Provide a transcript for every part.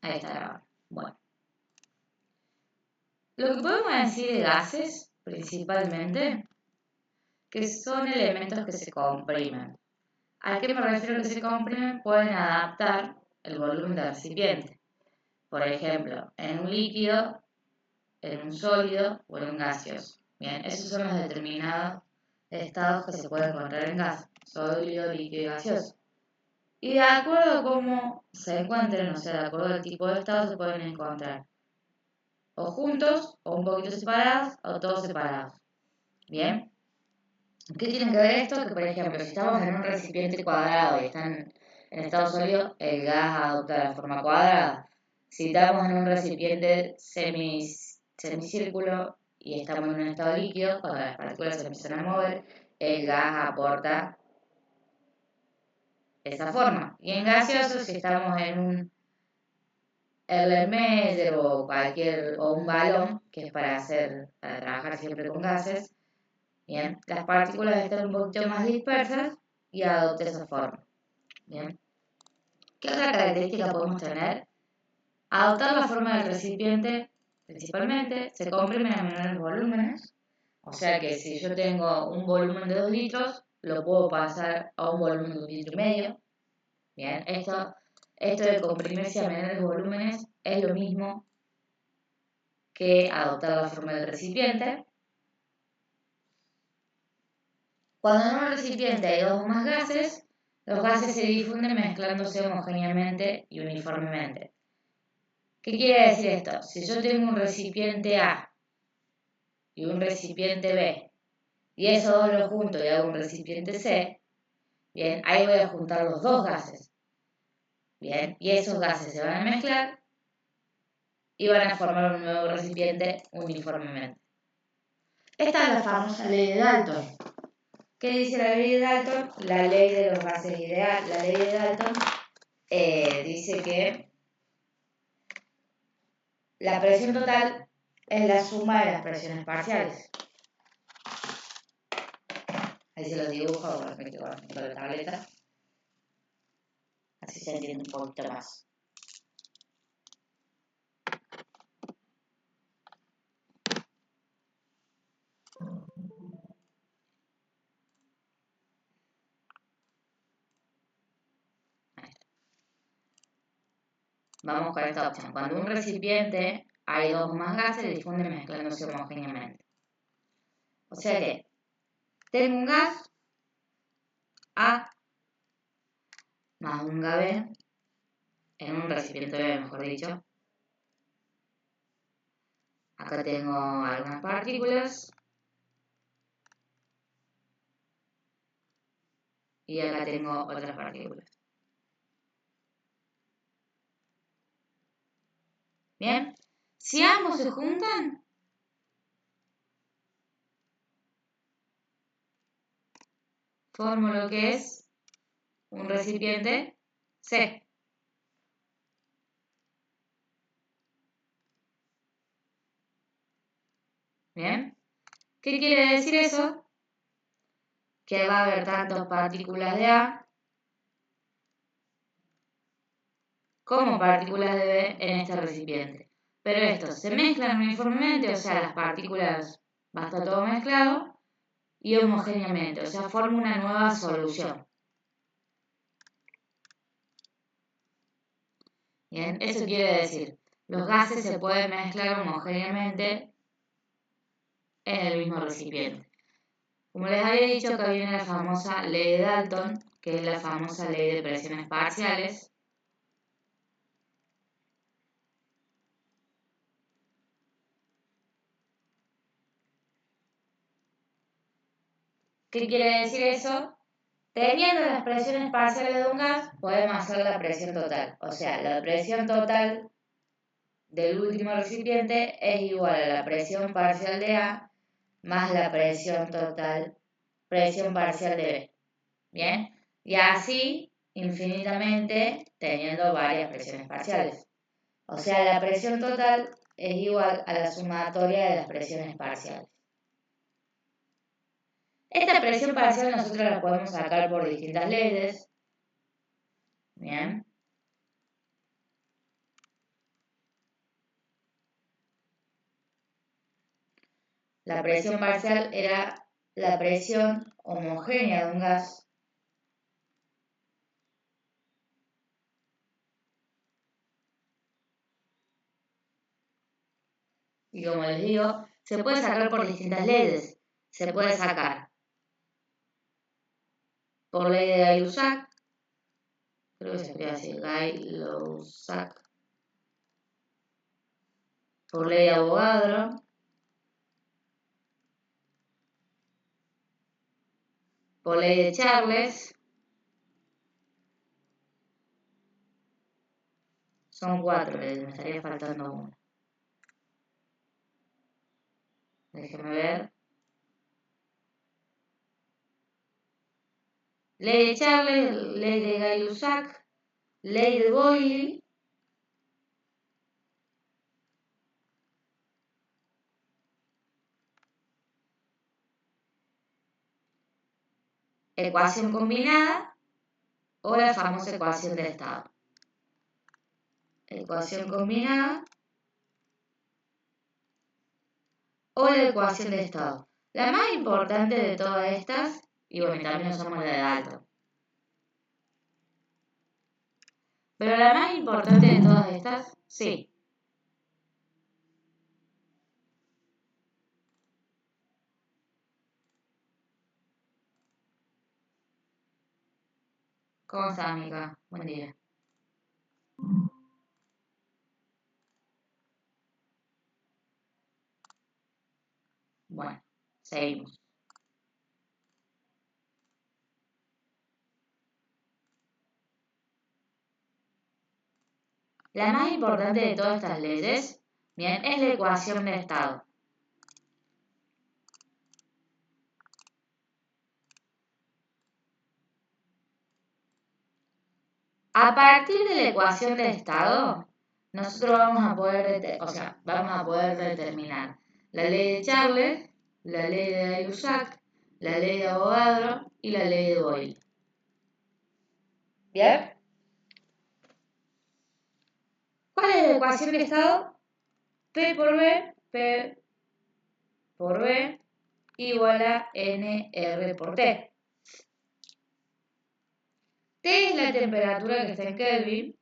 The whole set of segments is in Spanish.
Ahí está grabando. Bueno. Lo que podemos decir de gases, principalmente, que son elementos que se comprimen. ¿A qué me refiero que se comprimen? Pueden adaptar el volumen del recipiente. Por ejemplo, en un líquido, en un sólido o en un gaseoso. Bien, esos son los determinados estados que se pueden encontrar en gas, sólido, líquido y gaseoso. Y de acuerdo a cómo se encuentren, o sea, de acuerdo al tipo de estado, se pueden encontrar o juntos, o un poquito separados, o todos separados. Bien. ¿Qué tiene que ver esto? Que, por ejemplo, si estamos en un recipiente cuadrado y están en estado sólido, el gas adopta la forma cuadrada. Si estamos en un recipiente semicírculo y estamos en un estado líquido, cuando las partículas se empiezan a mover, el gas aporta esa forma. Y en gaseoso, si estamos en un Erlenmeyer o un balón, que es para trabajar siempre con gases, bien, las partículas están un poquito más dispersas y adopta esa forma. Bien. ¿Qué otra característica podemos tener? Adoptar la forma del recipiente, principalmente, se comprimen a menores volúmenes. O sea que si yo tengo un volumen de 2 litros, lo puedo pasar a un volumen de 1,5 litros. Bien, esto de comprimirse a menores volúmenes es lo mismo que adoptar la forma del recipiente. Cuando en un recipiente hay 2 o más gases, los gases se difunden mezclándose homogéneamente y uniformemente. ¿Qué quiere decir esto? Si yo tengo un recipiente A y un recipiente B, y esos dos los junto y hago un recipiente C, bien, ahí voy a juntar los 2 gases. Bien, y esos gases se van a mezclar y van a formar un nuevo recipiente uniformemente. Esta es la famosa ley de Dalton. ¿Qué dice la ley de Dalton? La ley de los gases ideal. La ley de Dalton dice que la presión total es la suma de las presiones parciales. Ahí se los dibujo con la tableta. Así se entiende un poquito más. Vamos con esta opción. Cuando un recipiente hay 2 o más gases, se difunden mezclándose homogéneamente. O sea que tengo un gas A más un gas B en un recipiente B, mejor dicho. Acá tengo algunas partículas. Y acá tengo otras partículas. Bien. Si ambos se juntan, formo lo que es un recipiente C. Bien. ¿Qué quiere decir eso? Que va a haber tanto partículas de A como partículas de B en este recipiente. Pero estos se mezclan uniformemente, o sea, las partículas va a estar todo mezclado, y homogéneamente, o sea, forma una nueva solución. Bien, eso quiere decir, los gases se pueden mezclar homogéneamente en el mismo recipiente. Como les había dicho, acá viene la famosa ley de Dalton, que es la famosa ley de presiones parciales. ¿Qué quiere decir eso? Teniendo las presiones parciales de un gas, podemos hacer la presión total. O sea, la presión total del último recipiente es igual a la presión parcial de A más la presión parcial de B. ¿Bien? Y así, infinitamente, teniendo varias presiones parciales. O sea, la presión total es igual a la sumatoria de las presiones parciales. Esta presión parcial nosotros la podemos sacar por distintas leyes. Bien. La presión parcial era la presión homogénea de un gas y, como les digo, se puede sacar por distintas leyes. Se puede sacar por ley de Gay-Lussac, creo que se escribe así, Gay-Lussac, por ley de Avogadro, por ley de Charles. Son 4 leyes, me estaría faltando una. Déjenme ver. Ley de Charles, ley de Gay-Lussac, ley de Boyle, ecuación combinada o la famosa ecuación de estado. Ecuación combinada o la ecuación de estado. La más importante de todas estas, y bueno, también usamos la de Dalton, pero la más importante de todas estas, sí. ¿Cómo está, amiga? Buen día. Bueno, seguimos. La más importante de todas estas leyes, bien, es la ecuación de estado. A partir de la ecuación de estado, nosotros vamos a poder determinar la ley de Charles, la ley de Gay-Lussac, la ley de Avogadro y la ley de Boyle. ¿Bien? ¿Cuál es la ecuación de estado? P por B igual a NR por T. T es la temperatura que está en Kelvin.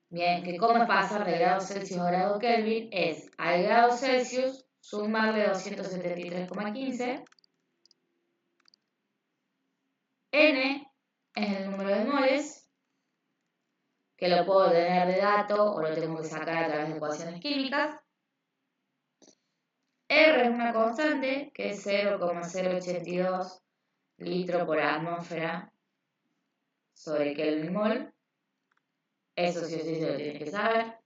Bien, que cómo pasar de grado Celsius a grado Kelvin es al grado Celsius sumarle 273,15. N es el número de moles, que lo puedo tener de dato o lo tengo que sacar a través de ecuaciones químicas. R es una constante, que es 0,082 litros por atmósfera sobre Kelvin mol. Eso sí o sí se lo tienen que saber.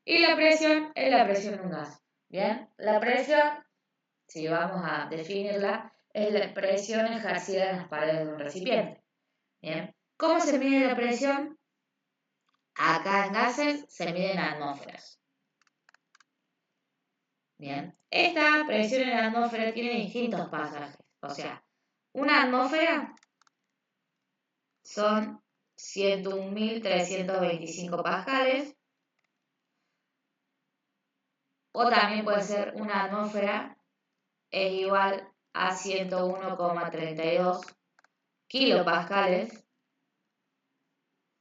Y la presión es la presión de un gas. Bien, la presión, si vamos a definirla, es la presión ejercida en las paredes de un recipiente. Bien, ¿cómo se mide la presión? Acá en gases se mide en atmósferas. Bien, esta presión en la atmósfera tiene distintos pasajes. O sea, una atmósfera son 101.325 pascales, o también puede ser una atmósfera es igual a 101,32 kilopascales,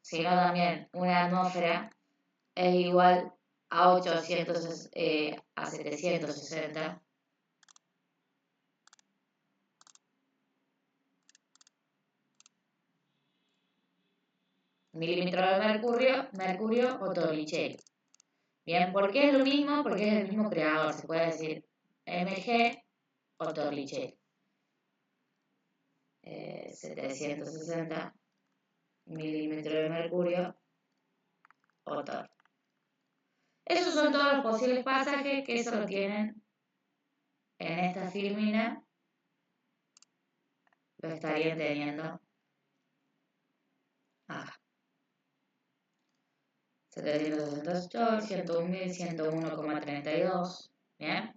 sino también una atmósfera es igual a 760 milímetros de mercurio o torricelio. Bien, ¿por qué es lo mismo? Porque es el mismo creador, se puede decir Mg o torricelio. 760 milímetros de mercurio o tor. Esos son todos los posibles pasajes que eso lo tienen en esta filmina. Lo estarían teniendo acá. 768, 101.101,32. ¿Bien?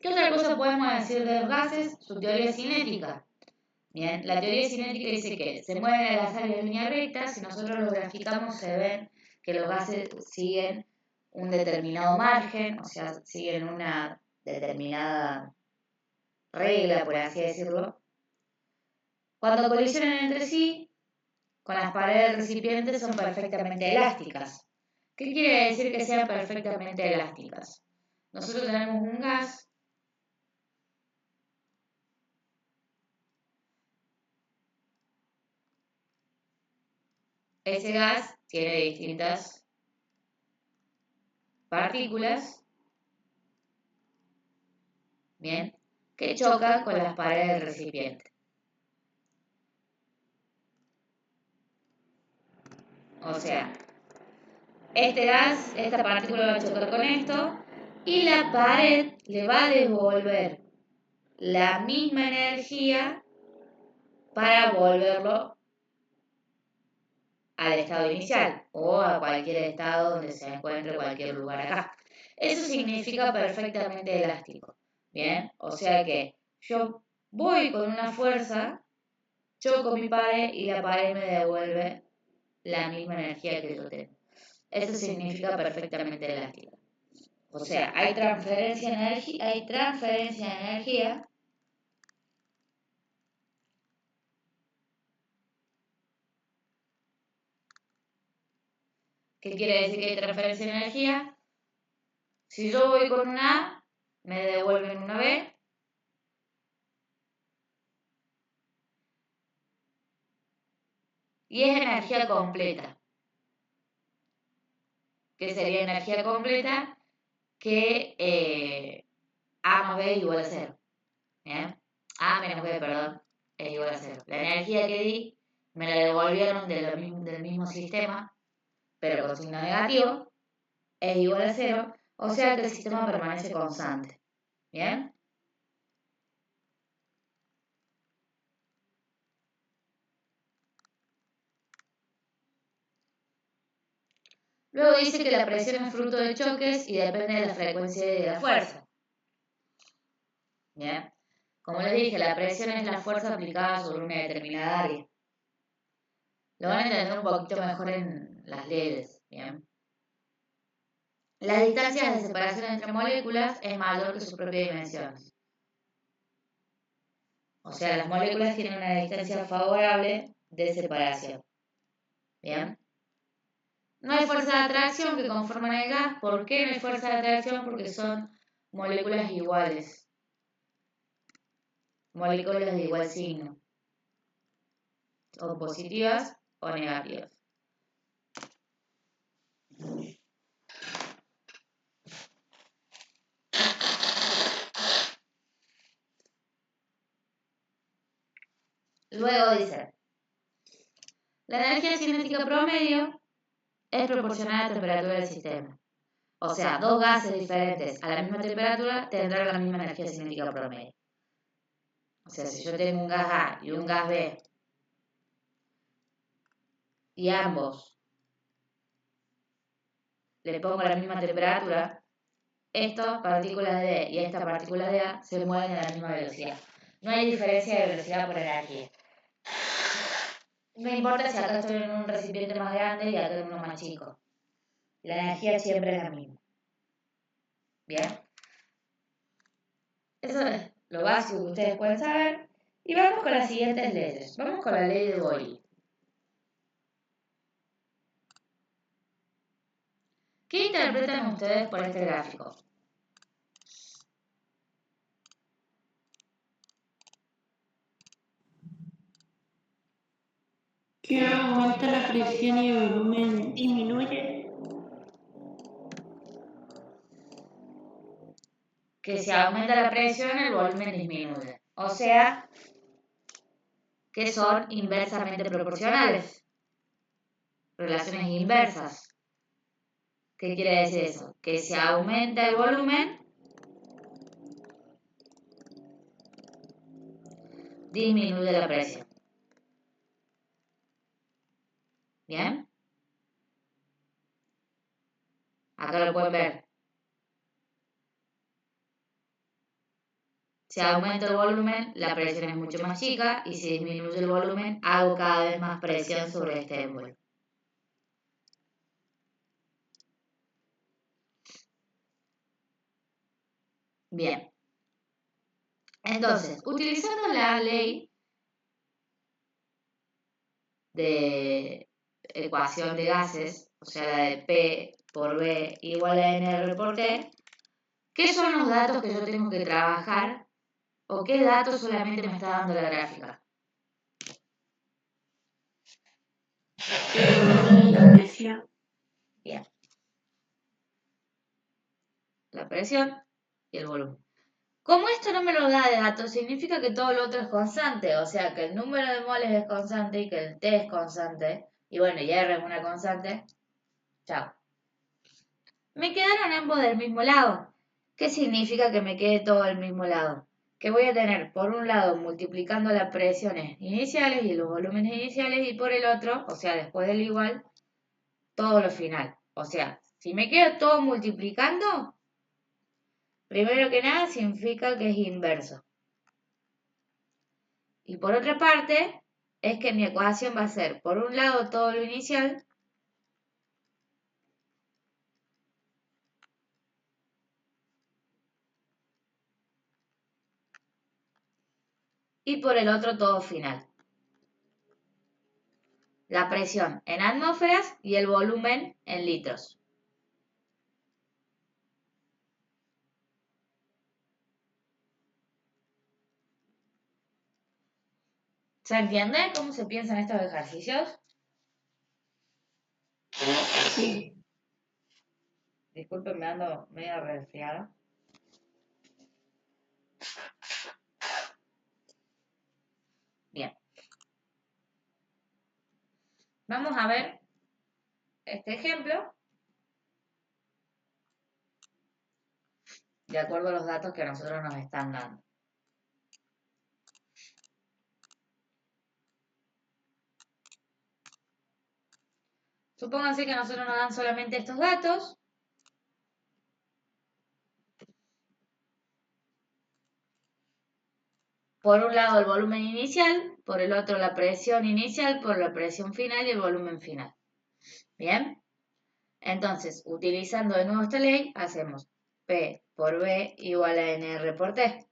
¿Qué otra cosa podemos decir de los gases? Su teoría cinética. Bien, la teoría cinética dice que se mueven las áreas en línea recta, si nosotros lo graficamos se ven que los gases siguen un determinado margen, o sea, siguen una determinada regla, por así decirlo. Cuando colisionan entre sí, con las paredes del recipiente son perfectamente elásticas. ¿Qué quiere decir que sean perfectamente elásticas? Nosotros tenemos un gas ese gas tiene distintas partículas, bien, que chocan con las paredes del recipiente. O sea, este gas, esta partícula va a chocar con esto y la pared le va a devolver la misma energía para volverlo al estado inicial o a cualquier estado donde se encuentre cualquier lugar acá. Eso significa perfectamente elástico. Bien, o sea que yo voy con una fuerza, choco mi pared y la pared me devuelve la misma energía que yo tengo. Eso significa perfectamente elástico. O sea, hay transferencia de energía. ¿Qué quiere decir que hay transferencia de energía? Si yo voy con una A, me devuelven una B. Y es energía completa. ¿Qué sería energía completa? Que A más B es igual a 0. ¿Bien? A menos B, perdón, es igual a 0. La energía que di me la devolvieron del mismo sistema, pero con signo negativo, es igual a 0, o sea que el sistema permanece constante. ¿Bien? Luego dice que la presión es fruto de choques y depende de la frecuencia y de la fuerza. ¿Bien? Como les dije, la presión es la fuerza aplicada sobre una determinada área. Lo van a entender un poquito mejor en las leyes. ¿Bien? La distancia de separación entre moléculas es mayor que su propia dimensión. O sea, las moléculas tienen una distancia favorable de separación. ¿Bien? No hay fuerza de atracción que conforman el gas. ¿Por qué no hay fuerza de atracción? Porque son moléculas iguales. Moléculas de igual signo. O positivas o negativas. Luego dice, la energía cinética promedio es proporcional a la temperatura del sistema. O sea, dos gases diferentes a la misma temperatura tendrán la misma energía cinética promedio. O sea, si yo tengo un gas A y un gas B y ambos le pongo la misma temperatura, estas partículas de D y esta partícula de A se mueven a la misma velocidad. No hay diferencia de velocidad por energía. No importa si acá estoy en un recipiente más grande y acá en uno más chico. La energía siempre es la misma. ¿Bien? Eso es lo básico que ustedes pueden saber. Y vamos con las siguientes leyes. Vamos con la ley de Boyle. ¿Qué interpretan ustedes por este gráfico? Que aumenta la presión y el volumen disminuye. Que si aumenta la presión, el volumen disminuye. O sea, que son inversamente proporcionales. Relaciones inversas. ¿Qué quiere decir eso? Que si aumenta el volumen, disminuye la presión. ¿Bien? Acá lo pueden ver. Si aumento el volumen, la presión es mucho más chica, y si disminuyo el volumen, hago cada vez más presión sobre este envuelto. Bien. Entonces, utilizando la ley de ecuación de gases, o sea, la de P por B igual a NR por T, ¿qué son los datos que yo tengo que trabajar o qué datos solamente me está dando la gráfica? El volumen y la presión. Bien. La presión y el volumen. Como esto no me lo da de datos, significa que todo lo otro es constante, o sea que el número de moles es constante y que el T es constante, y bueno, y R es una constante. Chao. Me quedaron ambos del mismo lado. ¿Qué significa que me quede todo del mismo lado? Que voy a tener por un lado multiplicando las presiones iniciales y los volúmenes iniciales y por el otro, o sea, después del igual, todo lo final. O sea, si me quedo todo multiplicando, primero que nada significa que es inverso. Y por otra parte, es que mi ecuación va a ser por un lado todo lo inicial y por el otro todo final. La presión en atmósferas y el volumen en litros. ¿Se entiende cómo se piensan estos ejercicios? Sí. Disculpen, me ando medio resfriada. Bien. Vamos a ver este ejemplo de acuerdo a los datos que a nosotros nos están dando. Supónganse que a nosotros nos dan solamente estos datos. Por un lado el volumen inicial, por el otro la presión inicial, por la presión final y el volumen final. ¿Bien? Entonces, utilizando de nuevo esta ley, hacemos P por B igual a NR por T.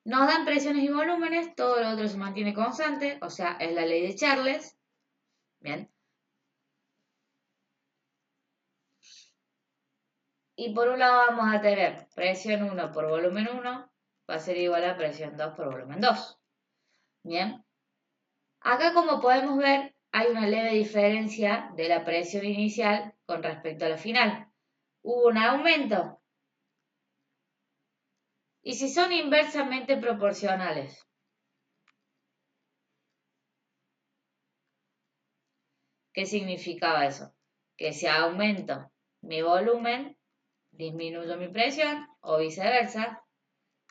Nos dan presiones y volúmenes, todo lo otro se mantiene constante, o sea, es la ley de Charles. Bien. Y por un lado vamos a tener presión 1 por volumen 1, va a ser igual a presión 2 por volumen 2. Bien. Acá, como podemos ver, hay una leve diferencia de la presión inicial con respecto a la final. Hubo un aumento. ¿Y si son inversamente proporcionales? ¿Qué significaba eso? Que si aumento mi volumen, disminuyo mi presión o viceversa.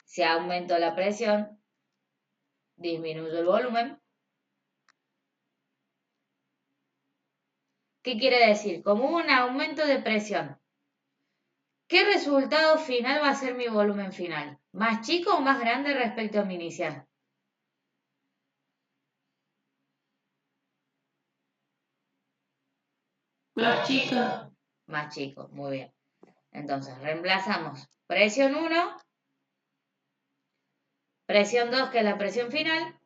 Si aumento la presión, disminuyo el volumen. ¿Qué quiere decir? Como un aumento de presión. ¿Qué resultado final va a ser mi volumen final? ¿Más chico o más grande respecto a mi inicial? Más chica. Más chico, muy bien. Entonces, reemplazamos presión 1, presión 2, que es la presión final,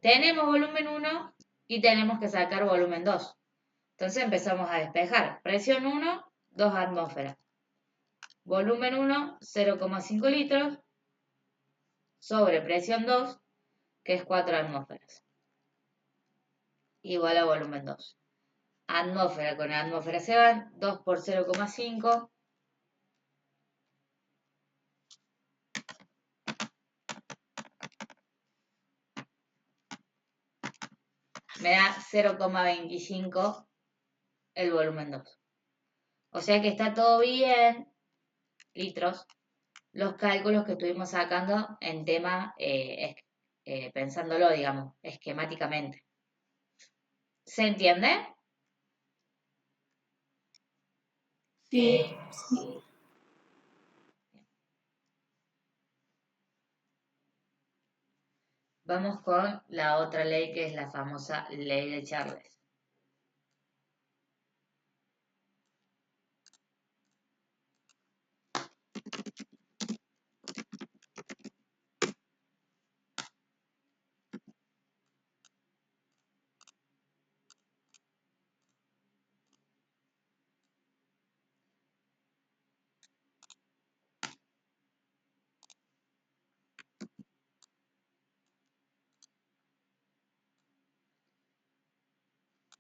tenemos volumen 1 y tenemos que sacar volumen 2. Entonces empezamos a despejar. Presión 1, 2 atmósferas. Volumen 1, 0,5 litros, sobre presión 2, que es 4 atmósferas. Igual a volumen 2. Atmósfera con atmósfera se van, 2 por 0,5. Me da 0,25 el volumen 2. O sea que está todo bien, litros, los cálculos que estuvimos sacando en tema, pensándolo, digamos, esquemáticamente. ¿Se entiende? Sí. Vamos con la otra ley que es la famosa ley de Charles.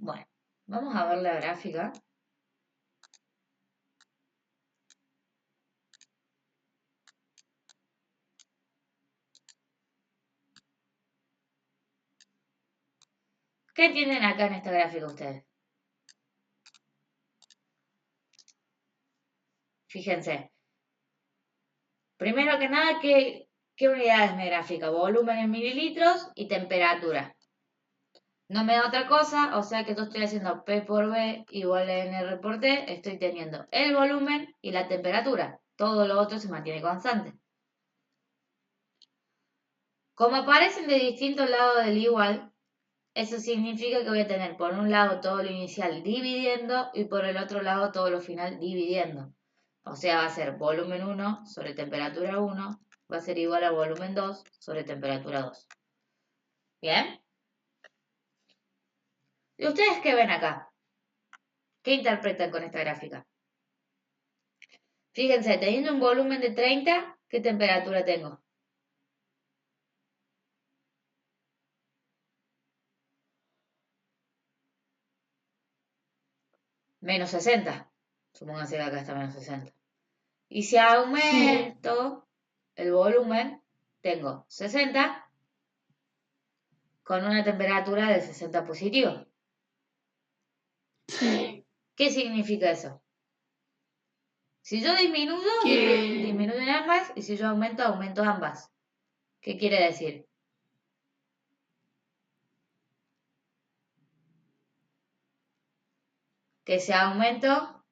Bueno, vamos a ver la gráfica. ¿Qué tienen acá en esta gráfica ustedes? Fíjense. Primero que nada, ¿qué unidad es mi gráfica? Volumen en mililitros y temperatura. No me da otra cosa, o sea que yo estoy haciendo P por B igual a NR por T. Estoy teniendo el volumen y la temperatura. Todo lo otro se mantiene constante. Como aparecen de distintos lados del igual, eso significa que voy a tener por un lado todo lo inicial dividiendo y por el otro lado todo lo final dividiendo. O sea, va a ser volumen 1 sobre temperatura 1, va a ser igual a volumen 2 sobre temperatura 2. ¿Bien? ¿Y ustedes qué ven acá? ¿Qué interpretan con esta gráfica? Fíjense, teniendo un volumen de 30, ¿qué temperatura tengo? Menos 60. Supónganse que acá está menos 60. Y si aumento el volumen, tengo 60 con una temperatura de 60 positivo. Sí. ¿Qué significa eso? Si yo disminuyo, disminuyen ambas, y si yo aumento, aumento ambas. ¿Qué quiere decir? Que si aumento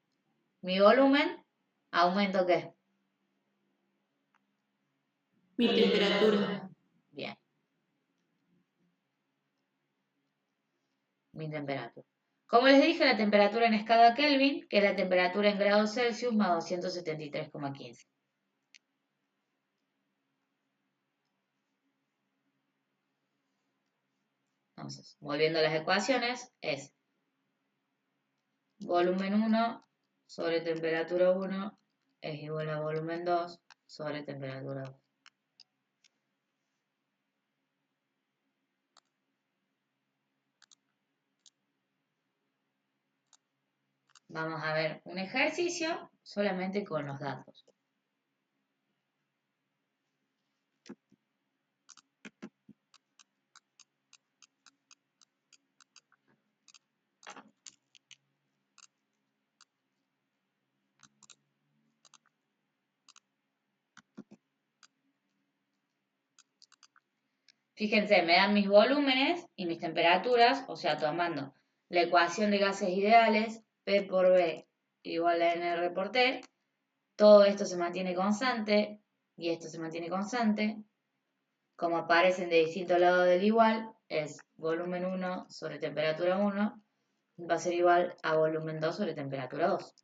mi volumen, ¿aumento qué? Mi temperatura. Bien. Mi temperatura. Como les dije, la temperatura en escala Kelvin, que es la temperatura en grados Celsius más 273,15. Entonces, volviendo a las ecuaciones, es volumen 1 sobre temperatura 1 es igual a volumen 2 sobre temperatura 2. Vamos a ver un ejercicio solamente con los datos. Fíjense, me dan mis volúmenes y mis temperaturas, o sea, tomando la ecuación de gases ideales, P por B igual a NR por T, todo esto se mantiene constante y esto se mantiene constante. Como aparecen de distintos lados del igual, es volumen 1 sobre temperatura 1, va a ser igual a volumen 2 sobre temperatura 2.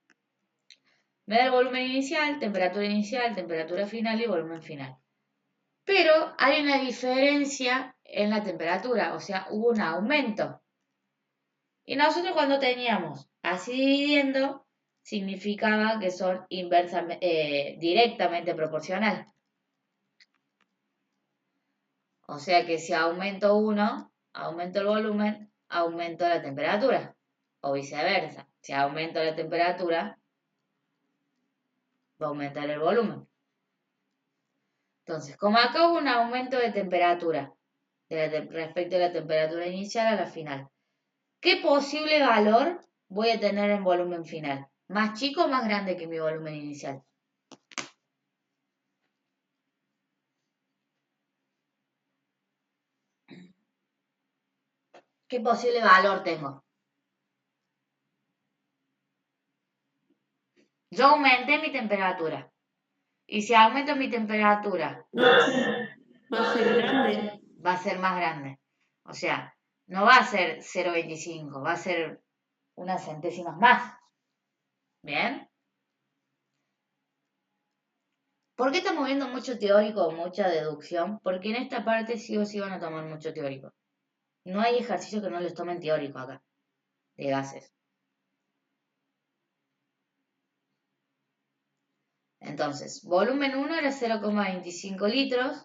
Me da el volumen inicial, temperatura final y volumen final. Pero hay una diferencia en la temperatura, o sea, hubo un aumento. Y nosotros cuando teníamos así dividiendo, significaba que son directamente proporcional. O sea que si aumento uno, aumento el volumen, aumento la temperatura. O viceversa. Si aumento la temperatura, va a aumentar el volumen. Entonces, como acá hubo un aumento de temperatura respecto a la temperatura inicial a la final, ¿qué posible valor voy a tener en volumen final? ¿Más chico o más grande que mi volumen inicial? ¿Qué posible valor tengo? Yo aumenté mi temperatura. Y si aumento mi temperatura, Va a ser grande. va a ser más grande. O sea, no va a ser 0,25, va a ser unas centésimas más. ¿Bien? ¿Por qué estamos viendo mucho teórico o mucha deducción? Porque en esta parte sí o sí van a tomar mucho teórico. No hay ejercicio que no les tomen teórico acá, de gases. Entonces, volumen 1 era 0,25 litros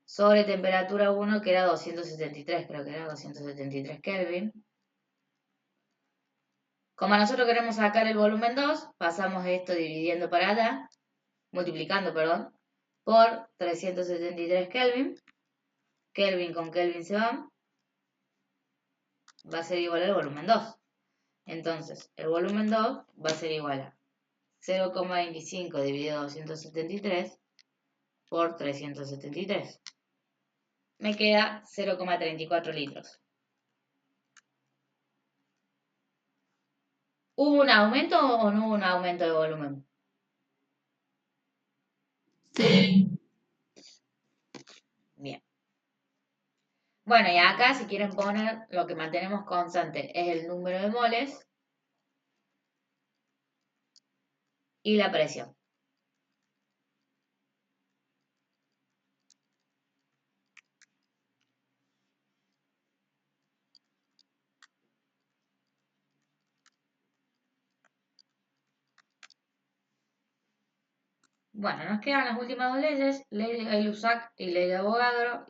sobre temperatura 1 que era 273, creo que era 273 Kelvin. Como nosotros queremos sacar el volumen 2, pasamos esto dividiendo para allá, multiplicando, perdón, por 373 Kelvin. Kelvin con Kelvin se van. Va a ser igual al volumen 2. Entonces, el volumen 2 va a ser igual a 0,25 dividido 273 por 373. Me queda 0,34 litros. ¿Hubo un aumento o no hubo un aumento de volumen? Sí. Bien. Bueno, y acá si quieren poner lo que mantenemos constante es el número de moles y la presión. Bueno, nos quedan las últimas dos leyes, ley de Gay-Lussac y ley de Avogadro.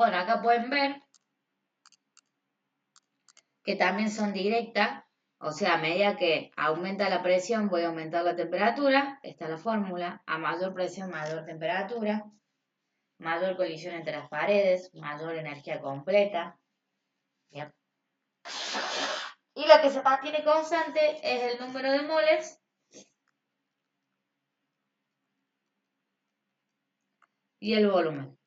Bueno, acá pueden ver que también son directas, o sea, a medida que aumenta la presión voy a aumentar la temperatura, esta es la fórmula, a mayor presión, mayor temperatura, mayor colisión entre las paredes, mayor energía completa. Bien. Y lo que se mantiene constante es el número de moles y el volumen.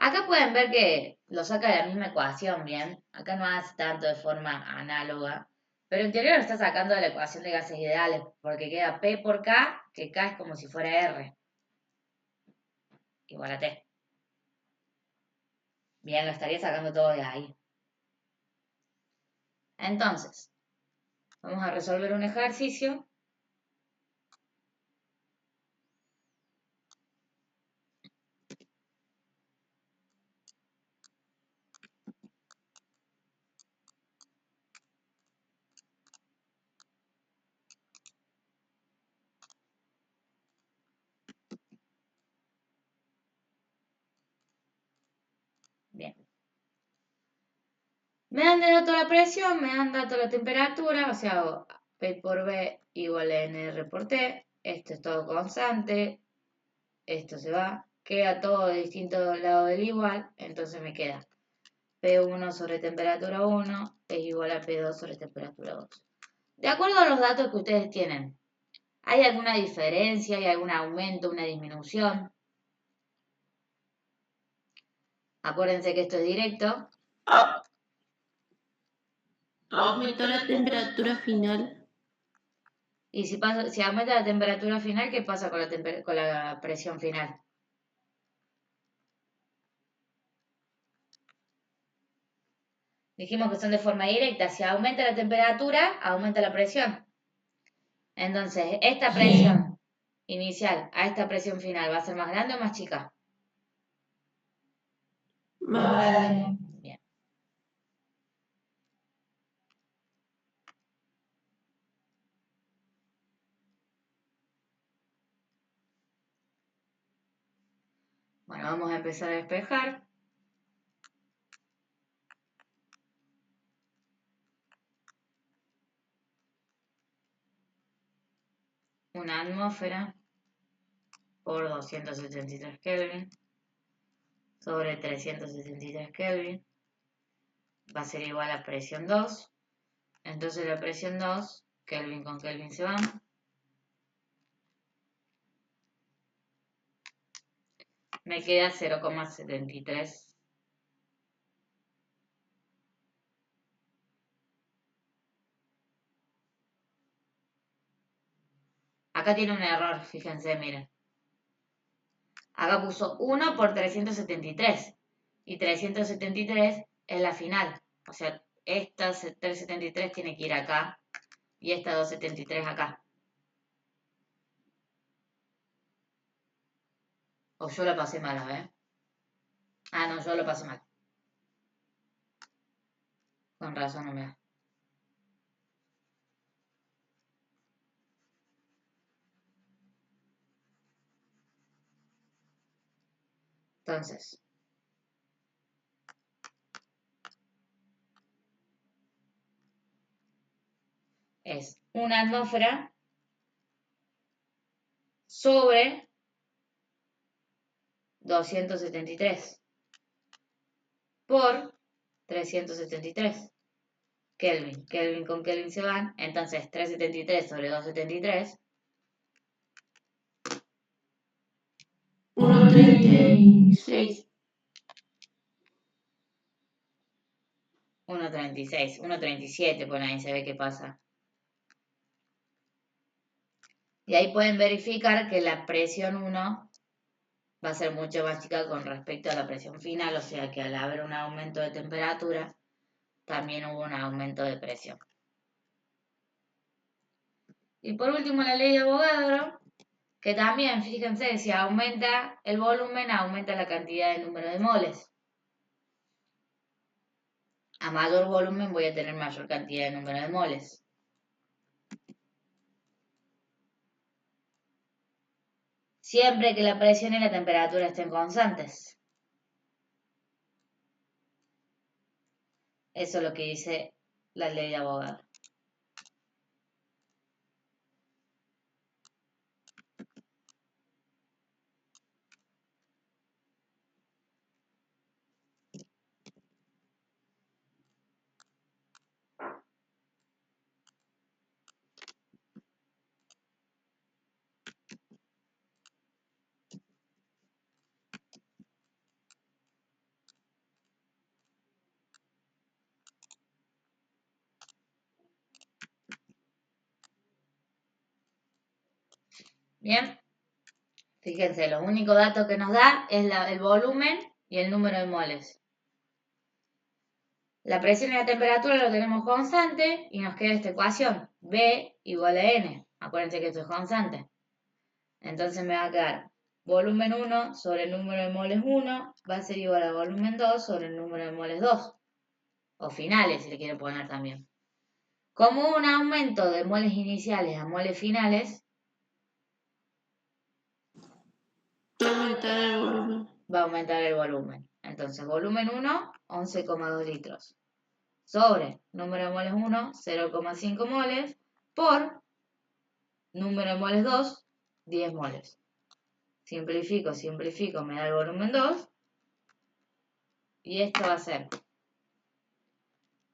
Acá pueden ver que lo saca de la misma ecuación, ¿bien? Acá no hace tanto de forma análoga, pero en teoría lo está sacando de la ecuación de gases ideales, porque queda P por K, que K es como si fuera R, igual a T. Bien, lo estaría sacando todo de ahí. Entonces, vamos a resolver un ejercicio. Bien. Me dan de dato la presión, me dan dato la temperatura, o sea, hago P por B igual a NR por T. Esto es todo constante. Esto se va. Queda todo de distinto lado del igual, entonces me queda P1 sobre temperatura 1 es igual a P2 sobre temperatura 2. De acuerdo a los datos que ustedes tienen, ¿hay alguna diferencia? ¿Hay algún aumento, una disminución? Acuérdense que esto es directo. Aumenta la temperatura final. Y si aumenta la temperatura final, ¿qué pasa con la presión final? Dijimos que son de forma directa. Si aumenta la temperatura, aumenta la presión. Entonces, esta presión inicial a esta presión final va a ser más grande o más chica. Más grande. Bien. Bueno, vamos a empezar a despejar. Una atmósfera por 273 Kelvin sobre 373 Kelvin va a ser igual a presión 2. Entonces la presión 2, Kelvin con Kelvin se van. Me queda 0,73. Acá tiene un error, fíjense, miren. Acá puso 1 por 373. Y 373 es la final. O sea, esta 373 tiene que ir acá. Y esta 273 acá. O yo la pasé mal, ¿eh? Ah, no, yo lo pasé mal. Con razón no me da. Entonces, es una atmósfera sobre 273 por 373 Kelvin. Kelvin con Kelvin se van. Entonces, 373 sobre 273. 1,36. 1,36. 1,37 por ahí se ve qué pasa. Y ahí pueden verificar que la presión 1 va a ser mucho más chica con respecto a la presión final, o sea que al haber un aumento de temperatura, también hubo un aumento de presión. Y por último la ley de Avogadro, que también, fíjense, si aumenta el volumen, aumenta la cantidad de número de moles. A mayor volumen voy a tener mayor cantidad de número de moles. Siempre que la presión y la temperatura estén constantes. Eso es lo que dice la ley de Avogadro. Bien, fíjense, los únicos datos que nos da es el volumen y el número de moles. La presión y la temperatura lo tenemos constante y nos queda esta ecuación, B igual a N. Acuérdense que esto es constante. Entonces me va a quedar volumen 1 sobre el número de moles 1 va a ser igual a volumen 2 sobre el número de moles 2. O finales, si le quiero poner también. Como un aumento de moles iniciales a moles finales, va a aumentar el volumen. Entonces, volumen 1, 11,2 litros. Sobre número de moles 1, 0,5 moles. Por número de moles 2, 10 moles. Simplifico, me da el volumen 2. Y esto va a ser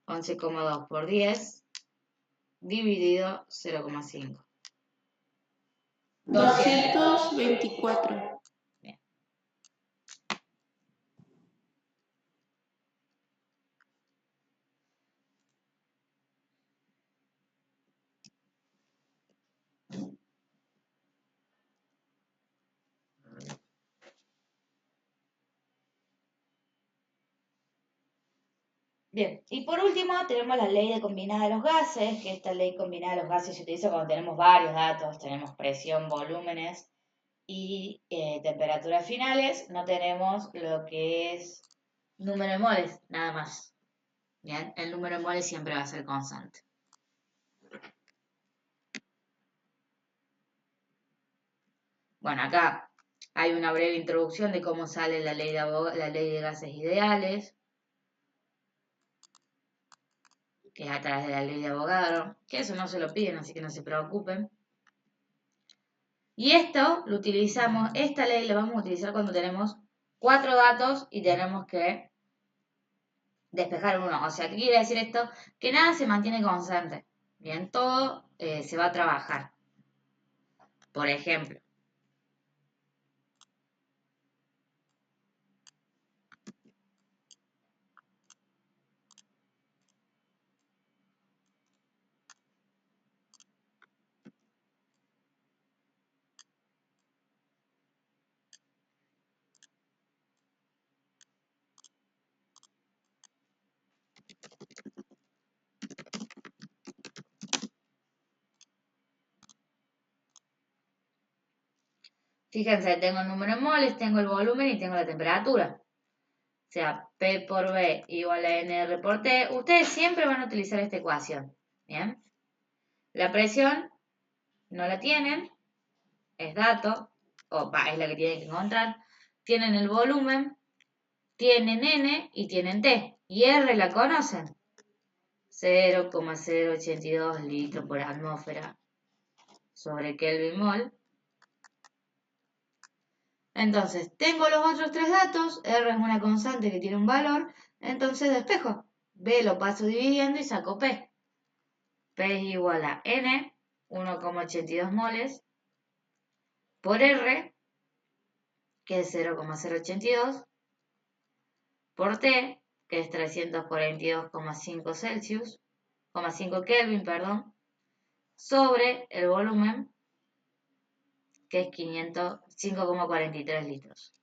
11,2 por 10 dividido 0,5. 224. Bien. Bien, y por último tenemos la ley de combinada de los gases, que esta ley combinada de los gases se utiliza cuando tenemos varios datos, tenemos presión, volúmenes y temperaturas finales, no tenemos lo que es número de moles, nada más. Bien, el número de moles siempre va a ser constante. Bueno, acá hay una breve introducción de cómo sale la ley de gases ideales, que es a través de la ley de Avogadro, que eso no se lo piden, así que no se preocupen. Y esto lo utilizamos, esta ley la vamos a utilizar cuando tenemos 4 datos y tenemos que despejar uno. O sea, ¿qué quiere decir esto? Que nada se mantiene constante. Bien, todo se va a trabajar. Por ejemplo, fíjense, tengo el número de moles, tengo el volumen y tengo la temperatura. O sea, P por B igual a NR por T. Ustedes siempre van a utilizar esta ecuación. Bien. La presión no la tienen, es dato, es la que tienen que encontrar. Tienen el volumen, tienen N y tienen T. Y R la conocen. 0,082 litros por atmósfera sobre Kelvin mol. Entonces, tengo los otros tres datos. R es una constante que tiene un valor. Entonces, despejo. B lo paso dividiendo y saco P. P es igual a N, 1,82 moles, por R, que es 0,082, por T, que es 342,5 Celsius, 5 Kelvin, perdón, sobre el volumen, que es 5,43 litros.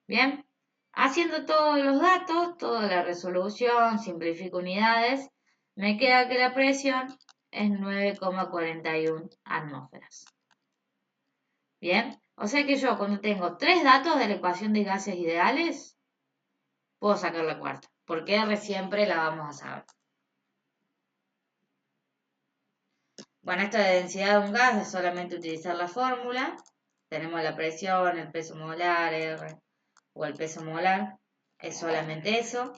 Bien, haciendo todos los datos, toda la resolución, simplifico unidades, me queda que la presión es 9,41 atmósferas. Bien, o sea que yo cuando tengo tres datos de la ecuación de gases ideales, puedo sacar la cuarta, porque R siempre la vamos a saber. Bueno, esto de densidad de un gas es solamente utilizar la fórmula. Tenemos la presión, el peso molar, R, o el peso molar, es solamente eso.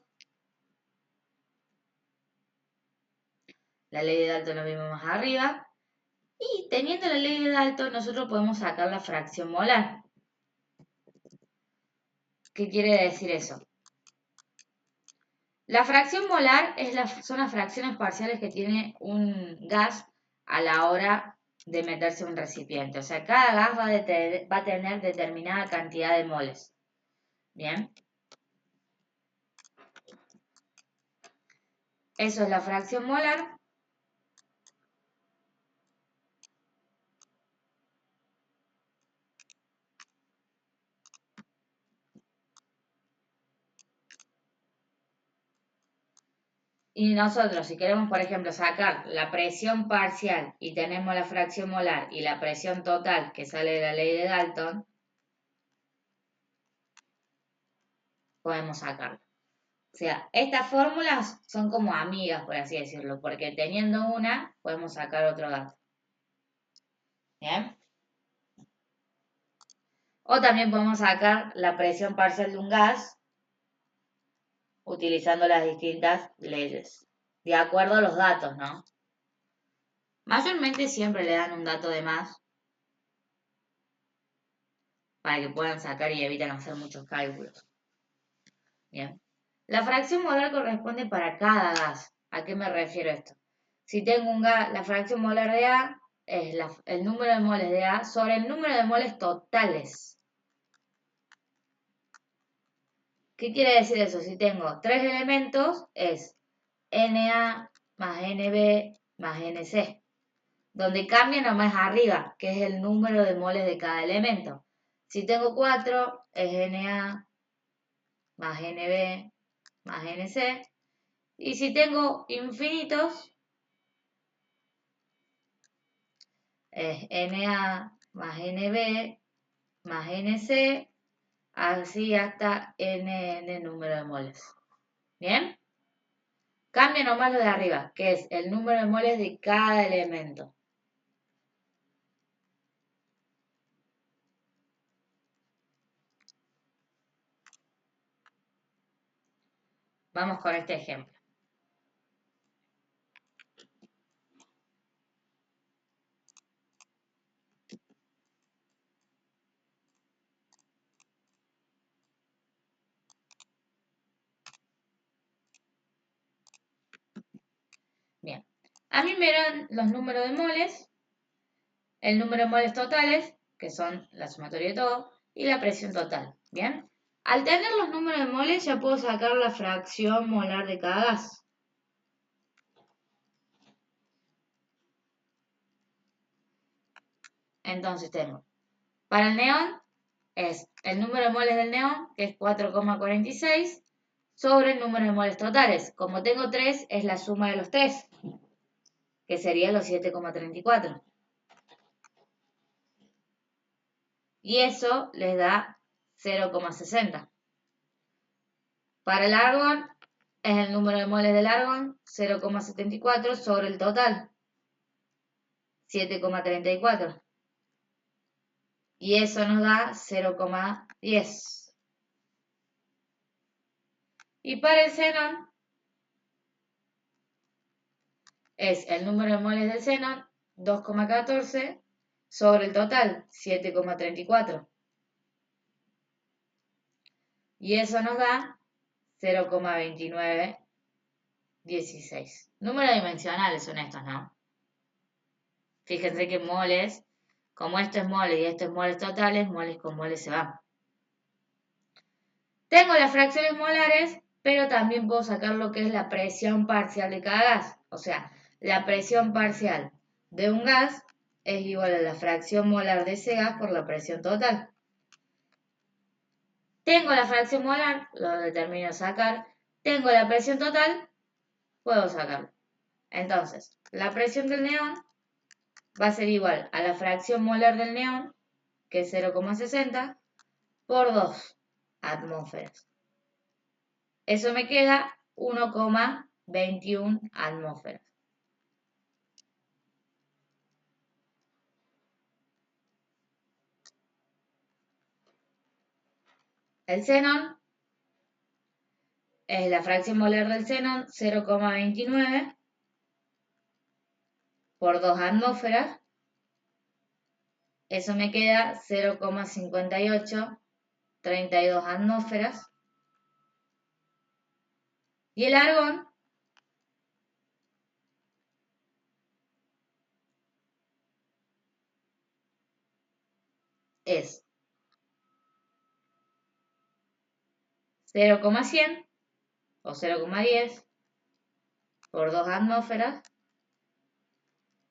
La ley de Dalton lo vimos más arriba. Y teniendo la ley de Dalton, nosotros podemos sacar la fracción molar. ¿Qué quiere decir eso? La fracción molar son las fracciones parciales que tiene un gas a la hora de meterse en un recipiente. O sea, cada gas va a tener determinada cantidad de moles. Bien. Eso es la fracción molar. Y nosotros, si queremos, por ejemplo, sacar la presión parcial y tenemos la fracción molar y la presión total que sale de la ley de Dalton, podemos sacarlo. O sea, estas fórmulas son como amigas, por así decirlo, porque teniendo una, podemos sacar otro dato. ¿Bien? O también podemos sacar la presión parcial de un gas utilizando las distintas leyes, de acuerdo a los datos, ¿no? Mayormente siempre le dan un dato de más para que puedan sacar y evitan hacer muchos cálculos. Bien. La fracción molar corresponde para cada gas. ¿A qué me refiero esto? Si tengo un gas, la fracción molar de A es el número de moles de A sobre el número de moles totales. ¿Qué quiere decir eso? Si tengo tres elementos, es Na más Nb más Nc. Donde cambia nomás arriba, que es el número de moles de cada elemento. Si tengo 4, es Na más Nb más Nc. Y si tengo infinitos, es Na más Nb más Nc, así hasta Nn número de moles. ¿Bien? Cambia nomás lo de arriba, que es el número de moles de cada elemento. Vamos con este ejemplo. Bien, a mí me dan los números de moles, el número de moles totales, que son la sumatoria de todo, y la presión total. Bien, al tener los números de moles ya puedo sacar la fracción molar de cada gas. Entonces tengo, para el neón, es el número de moles del neón, que es 4,46, sobre el número de moles totales. Como tengo 3, es la suma de los 3, que sería los 7,34. Y eso les da 0,60. Para el argón, es el número de moles del argón, 0,74 sobre el total, 7,34. Y eso nos da 0,10. Y para el xenón, es el número de moles del xenón, 2,14 sobre el total, 7,34. Y eso nos da 0,2916. Números dimensionales son estos, ¿no? Fíjense que moles, como esto es moles y esto es moles totales, moles con moles se van. Tengo las fracciones molares, pero también puedo sacar lo que es la presión parcial de cada gas. O sea, la presión parcial de un gas es igual a la fracción molar de ese gas por la presión total. Tengo la fracción molar, lo determino sacar. Tengo la presión total, puedo sacarlo. Entonces, la presión del neón va a ser igual a la fracción molar del neón, que es 0,60, por 2 atmósferas. Eso me queda 1,21 atmósferas. El xenón es la fracción molar del xenón, 0,29 por 2 atmósferas. Eso me queda 0,5832 atmósferas. Y el argón es 0,100 o 0,10 por 2 atmósferas.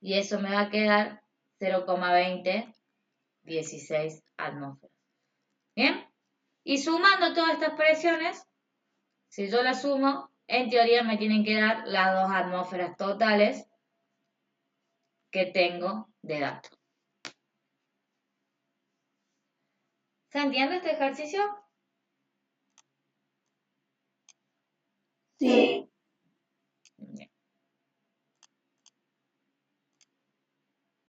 Y eso me va a quedar 0,2016 atmósferas. ¿Bien? Y sumando todas estas presiones, si yo las sumo, en teoría me tienen que dar las 2 atmósferas totales que tengo de datos. ¿Se entiende este ejercicio? Sí.